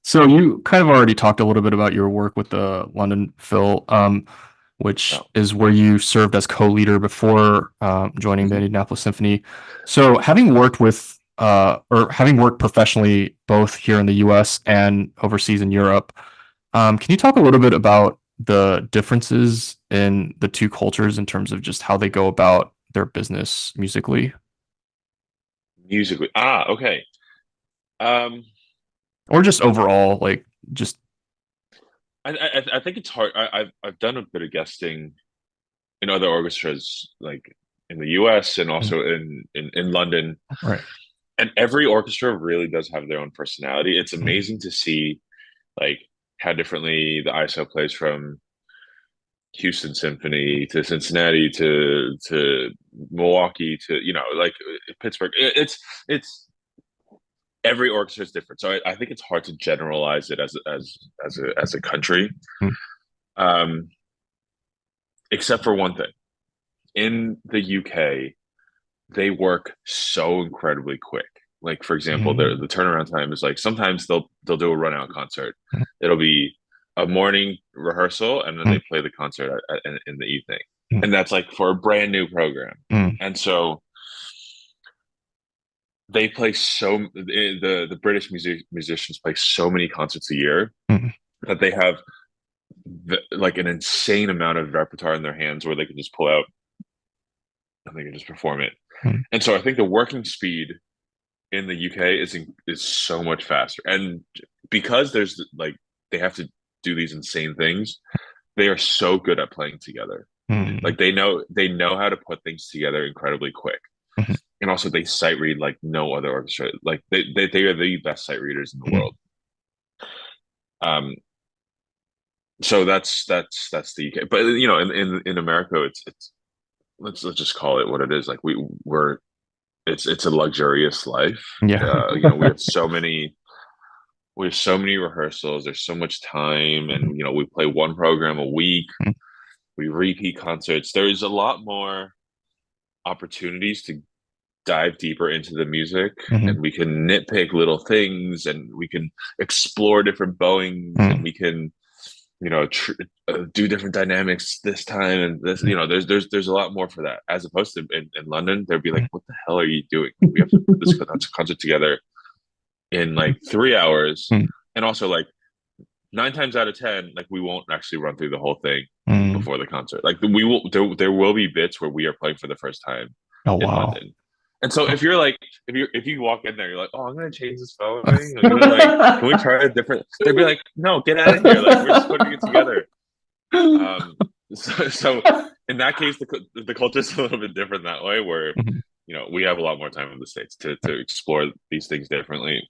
So you kind of already talked a little bit about your work with the London Phil, which No. is where you served as co-leader before joining the Mhm. Indianapolis Symphony. So having worked with or having worked professionally both here in the U.S. and overseas in Europe, can you talk a little bit about the differences in the two cultures in terms of just how they go about their business musically, Musically. Ah, okay. Um, or just overall, like just I think it's hard. I've done a bit of guesting in other orchestras, like in the US and mm, also in London. right. And every orchestra really does have their own personality. It's Mm, amazing to see like how differently the ISO plays from Houston Symphony to Cincinnati to Milwaukee to like Pittsburgh. It's every orchestra is different, so I think it's hard to generalize it as a country. mm, Um, except for one thing. In the UK, they work so incredibly quick. Like for example, mm, the turnaround time is like sometimes they'll do a run out concert. mm, It'll be a morning rehearsal and then mm, they play the concert in the evening. mm, And that's like for a brand new program. mm, And so they play the British musicians play so many concerts a year mm, that they have like an insane amount of repertoire in their hands where they can just pull out and they can just perform it. mm. And so I think the working speed in the UK is so much faster. And because there's like they have to do these insane things, they are so good at playing together. Mm, Like they know how to put things together incredibly quick. mhm, And also they sight read like no other orchestra. Like they are the best sight readers in the mhm. world. Um so that's the UK. But in America it's let's just call it what it is. Like we're it's a luxurious life. Yeah. We have so many rehearsals. There's so much time, and we play one program a week. Mm, We repeat concerts. There's a lot more opportunities to dive deeper into the music, mhm, and we can nitpick little things, and we can explore different bowings, and mm, we can do different dynamics this time and this. mm, There's a lot more for that, as opposed to in London. They'd be like, mm, what the hell are you doing? We have to put this concert together in like 3 hours. mm, And also like 9 times out of 10, like we won't actually run through the whole thing mm. before the concert. Like we will there will be bits where we are playing for the first time Oh in wow. London. And so Oh. if you walk in there, you're like, oh, I'm gonna change this phone. I'm gonna like, can we try a different? They'd be like, no, get out of here. Like we're just putting it together. Um, so in that case, the culture is a little bit different that way, where Mhm. we have a lot more time in the States to explore these things differently.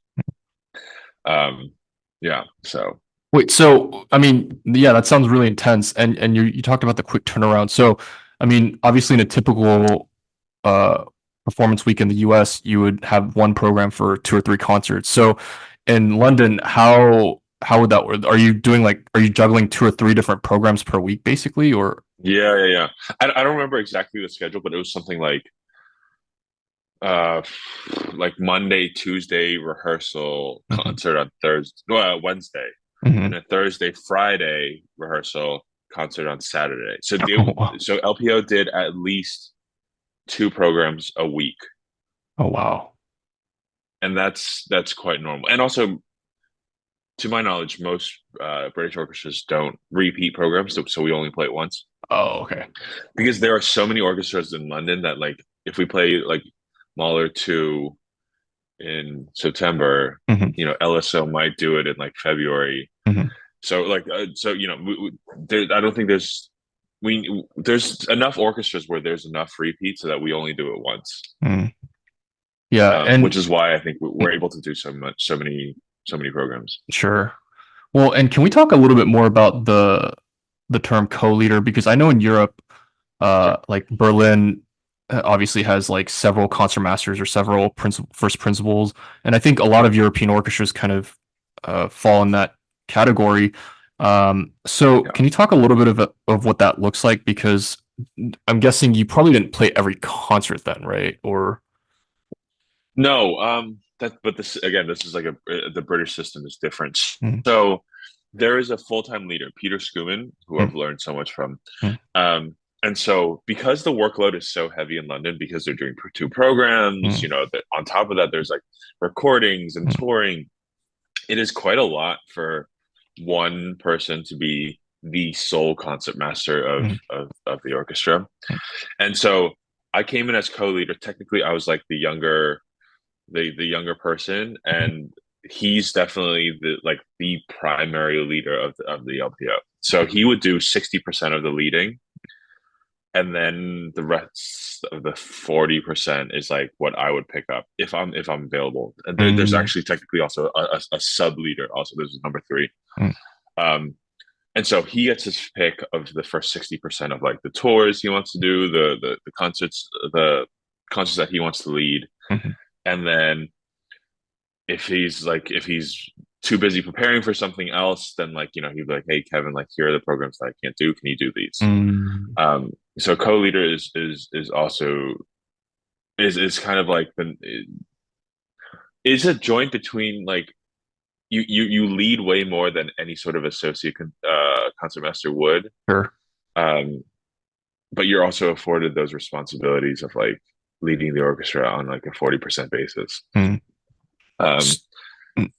Um, yeah. So Wait, so I mean, yeah, that sounds really intense. And you talked about the quick turnaround. So I mean, obviously in a typical uh performance week in the US, you would have one program for two or three concerts. So in London, how would that work? Are you juggling two or three different programs per week basically or yeah, yeah, yeah. I don't remember exactly the schedule, but it was something uh like Monday, Tuesday rehearsal, Mhm, concert on Thursday, Wednesday, and mhm. then Thursday, Friday rehearsal, concert on Saturday. So Oh wow. so LPO did at least two programs a week, Oh wow. and that's quite normal. And also, to my knowledge, most British orchestras don't repeat programs, so we only play it once Oh, okay. because there are so many orchestras in London that like if we play like Mahler 2 in September, Mhm, LSO might do it in like February. mhm, So like I don't think there's enough orchestras where there's enough repeat so that we only do it once. mm. Yeah, Which and is why I think we're able to do so many programs. sure. Well, and can we talk a little bit more about the term co-leader? Because I know in Europe, Sure. like Berlin obviously has like several concertmasters or several first principals, and I think a lot Yeah. of European orchestras kind of fall in that category. So Yeah. can you talk a little bit of what that looks like? Because I'm guessing you probably didn't play every concert then, right? Or No. that, but this again, this is like the British system is different. Mm, So there is a full-time leader, Peter Schumann, who mm, I've learned so much from. mm, And so because the workload is so heavy in London, because they're doing two programs, mm, that on top of that, there's like recordings and mm, touring. It is quite a lot for one person to be the sole concert master of mm, of the orchestra. mm, And so I came in as co-leader. Technically, I was like the younger person, mm, and he's definitely the primary leader of the LPO. So he would do 60% of the leading, and then the rest of the 40% is like what I would pick up if I'm available. And there's mm, actually technically also a sub leader. Also, there's number three. mm, Um, and so he gets his pick of the first 60% of like the tours he wants to do, the concerts that he wants to lead, mhm, and then if he's too busy preparing for something else, then he'd be like, hey Kevin, like here are the programs that I can't do. Can you do these? mm. So co-leader is also is kind of like the is a joint between like you lead way more than any sort of associate concertmaster would, Sure. um, but you're also afforded those responsibilities of like leading the orchestra on like a 40% basis. Mm. Um, S- mm.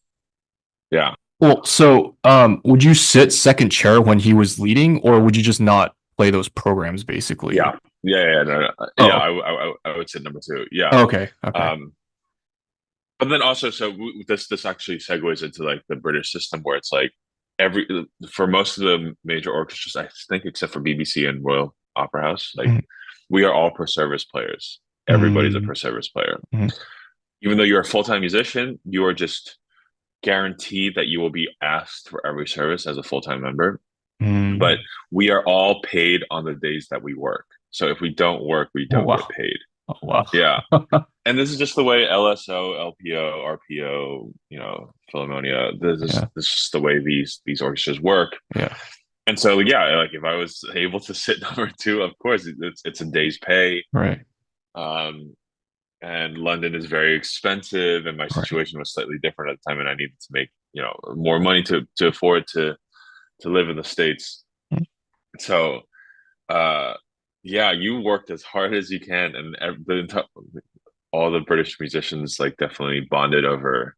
yeah, Well, so would you sit second chair when he was leading, or would you just not play those programs basically? yeah, yeah, no, no. Yeah. Oh, I would say number two. Yeah. okay, okay. Um, but then also, so this actually segues into like the British system where it's like every for most of the major orchestras, I think, except for BBC and Royal Opera House, like Mm, we are all per service players. Everybody's a mm, per service player. mm, Even though you're a full time musician, you are just guaranteed that you will be asked for every service as a full time member. But mm. we are all paid on the days that we work. So if we don't work, we Oh, don't get wow. paid. Oh, wow. Yeah. And this is just the way LSO, LPO, RPO, Philharmonia. Yeah, This is just the way these orchestras work. yeah, And so yeah, like if I was able to sit number two, of course it's a day's pay. right, Um, and London is very expensive, and my right. situation was slightly different at the time, and I needed to make more money to afford to live in the States. Mm, So uh, yeah, you worked as hard as you can, and all the British musicians like definitely bonded over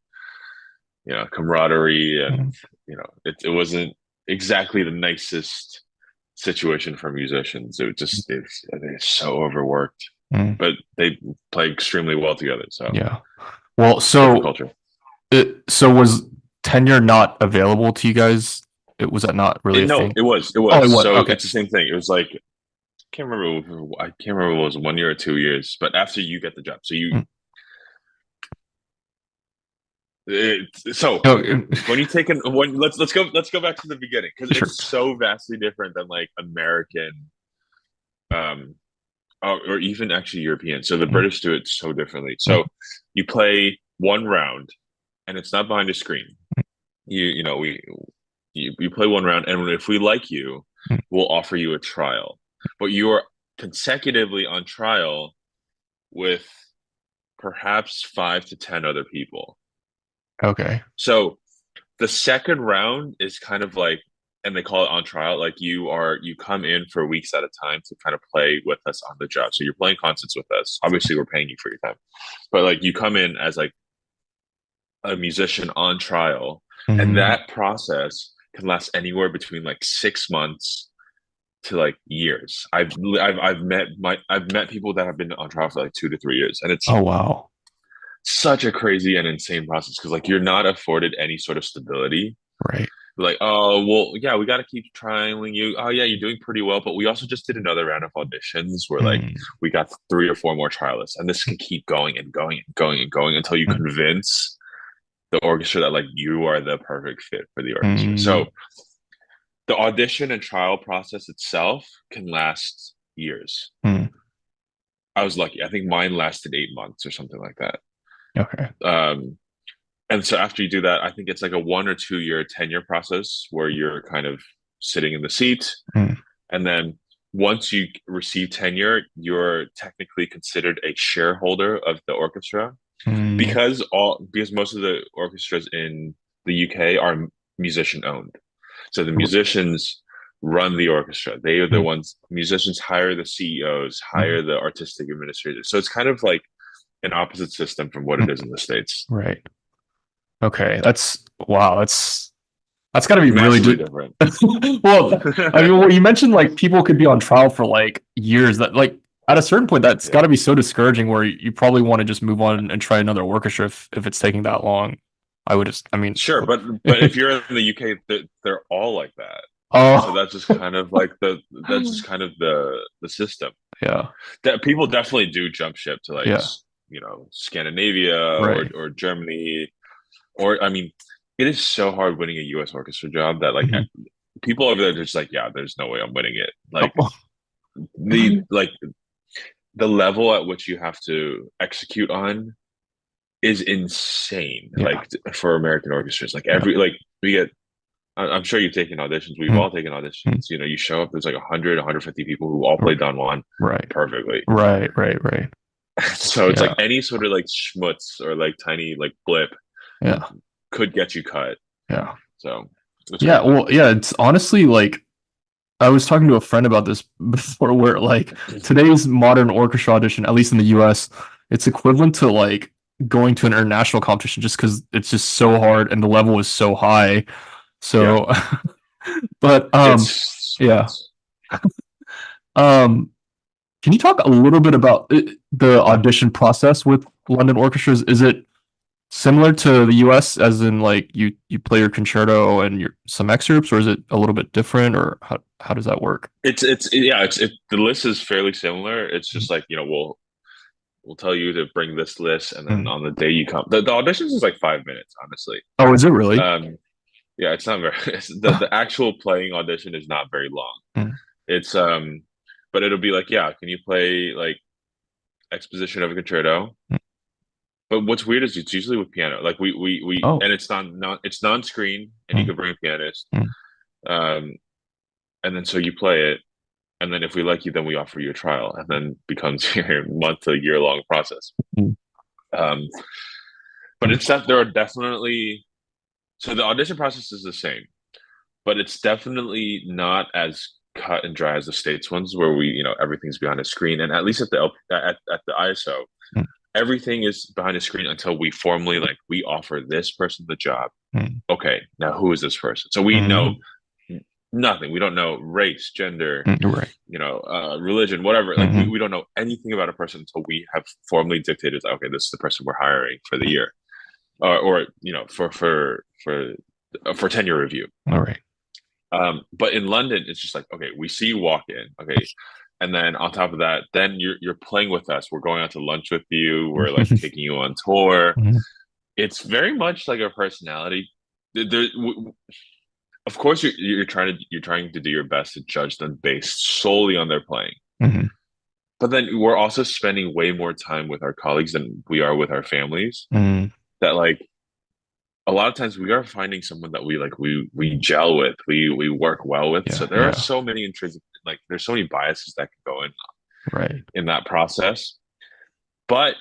camaraderie, and mm, it wasn't exactly the nicest situation for musicians. They're so overworked, mm. but they play extremely well together. So Yeah. Well, different so culture. so was tenure not available to you guys? It was that not really a No, thing? it Oh, it was. was. So Okay. it's the same thing. It was like I can't remember if it was 1 year or 2 years, but after you get the job, so Mm. so No, when you take let's go back to the beginning because sure. it's so vastly different than like American um or even actually European. So the Mm, British do it so differently. mm, So you play one round, and it's not behind a screen. You know you play one round, and if we like you, mm. we'll offer you a trial. But you are consecutively on trial with perhaps 5 to 10 other people. Okay. So the second round is kind of like, and they call it on trial, like you come in for weeks at a time to kind of play with us on the job. So you're playing concerts with us. Obviously, we're paying you for your time, but like you come in as like a musician on trial, and Mm, that process can last anywhere between like 6 months to like years. I've met people that have been on trial for like 2 to 3 years, and it's oh, wow. such a crazy and insane process because like you're not afforded any sort of stability. Right. Like, oh well, yeah, we got to keep trialing you. Oh yeah, you're doing pretty well, but we also just did another round of auditions where like Mm, we got 3 or 4 more trialists, and this can keep going and going and going and going until you mm, convince the orchestra that like you are the perfect fit for the orchestra. mm, So the audition and trial process itself can last years. mm. I was lucky. I think mine lasted 8 months or something like that. Okay. Um, and so after you do that, I think it's like a 1 or 2 year tenure process where you're kind of sitting in the seat. Mm, And then once you receive tenure, you're technically considered a shareholder of the orchestra. Mm, because most of the orchestras in the UK are musician owned. So the musicians run the orchestra. They are the mm, ones, musicians hire the CEOs, mm, hire the artistic administrators. So it's kind of like an opposite system from what mm. it is in the States. Right. Okay. That's wow. That's got to be really Massively different. well. I mean, well, you mentioned like people could be on trial for like years. That like at a certain point, that's got Yeah. to be so discouraging. Where you probably want to just move on and try another orchestra if it's taking that long. I would just. I mean. Sure, but if you're in the UK, they're all like that. So Oh. that's just kind of like that's just kind of the system. Yeah. That people definitely do jump ship to like Yeah. Scandinavia Right. or Germany or I mean it is so hard winning a US orchestra job that like Mhm. people over there are just like yeah there's no way I'm winning it like Oh. the level at which you have to execute on is insane Yeah. like for American orchestras like Yeah. every like we get I'm sure you've taken auditions. We've Mm, all taken mm. auditions. You show up, there's like 100, 150 people who all play Right. Don Juan Right. perfectly. Right. Right. Right. So it's like Yeah. any sort of like schmutz or like tiny like blip Yeah. could get you cut. Yeah. So it's Yeah. crazy. Well, yeah. It's honestly like I was talking to a friend about this before, where like today's modern orchestra audition, at least in the US, it's equivalent to like going to an international competition just because it's just so hard and the level is so high. Yeah, So, but it's yeah. nuts. Um, can you talk a little bit about the audition process with London orchestras? Is it similar to the US, as in like you play your concerto and your some excerpts, or is it a little bit different, or how does that work? It's the list is fairly similar. It's just like we'll tell you to bring this list, and then Mm. on the day you come, the auditions is like 5 minutes, honestly. Oh, is it really? Yeah, it's not very. The actual playing audition is not very long. Mm. It's but it'll be like, yeah, can you play like exposition of a concerto? But what's weird is it's usually with piano. Like Oh. and it's non-screen, and you Mm. can bring a pianist. Mm. Um, and then so you play it, and then if we like you, then we offer you a trial, and then becomes your month to year long process. Mm. Um, but Mm. it's that there are definitely so the audition process is the same, but it's definitely not as cut and dry as the States ones where everything's behind a screen. And at least at at the ISO, Mm. everything is behind a screen until we formally like we offer this person the job. Mm. Okay, now who is this person? So we know Mm. nothing. We don't know race, gender, Mm. Right. religion, whatever. Like we, Hmm. we don't know anything about a person until we have formally dictated, like, okay, this is the person we're hiring for the year, or for tenure review. All right. But in London, it's just like, okay, we see you walk in, okay, and then on top of that, then you're playing with us. We're going out to lunch with you. We're like taking you on tour. Mhm. It's very much like a personality. Of course, you're trying to do your best to judge them based solely on their playing. Mhm. But then we're also spending way more time with our colleagues than we are with our families. Mhm. That like a lot of times we are finding someone that we gel with, we work well with. So Yeah. there are Yeah. so many intrinsic like there's so many biases that can go Right. in that process. But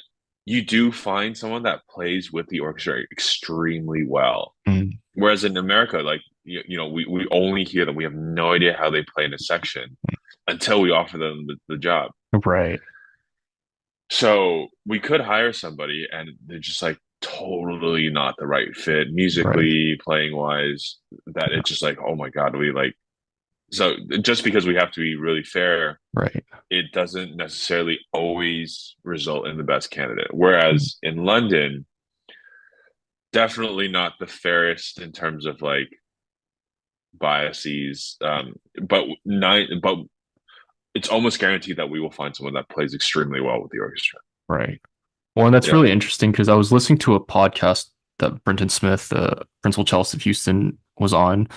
you do find someone that plays with the orchestra extremely well. Mm. Whereas in America, like we only hear them. We have no idea how they play in a section until we offer them the job. Right. So we could hire somebody and they're just like totally not the right fit Right. musically, playing wise, that Yeah. it's just like, oh my God, we like so just because we have to be really fair, Right. it doesn't necessarily always result in the best candidate. Mm. Whereas in London, definitely not the fairest in terms of like biases. But it's almost guaranteed that we will find someone that plays extremely well with the orchestra. Right. Well, and that's Yeah. really interesting because I was listening to a podcast that Brenton Smith, the principal cellist of Houston, was on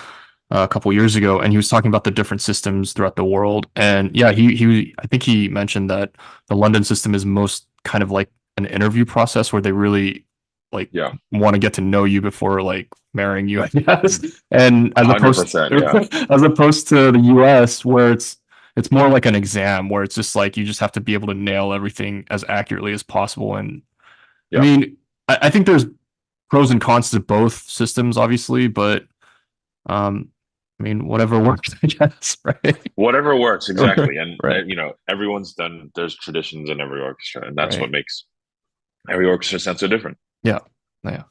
a couple years ago, and he was talking about the different systems throughout the world. And yeah, he I think he mentioned that the London system is most kind of like an interview process where they really like Yeah. want to get to know you before like marrying you, I guess. And as opposed 100%. Yeah. as opposed to the US where it's more like an exam where it's just like you just have to be able to nail everything as accurately as possible. And I Yeah. mean, I think there's pros and cons to both systems, obviously, but um, I mean, whatever works, I guess, right? Whatever works, exactly. And, Right, you know, everyone's done, there's traditions in every orchestra, and that's what right. makes every orchestra sound so different. Yeah, yeah.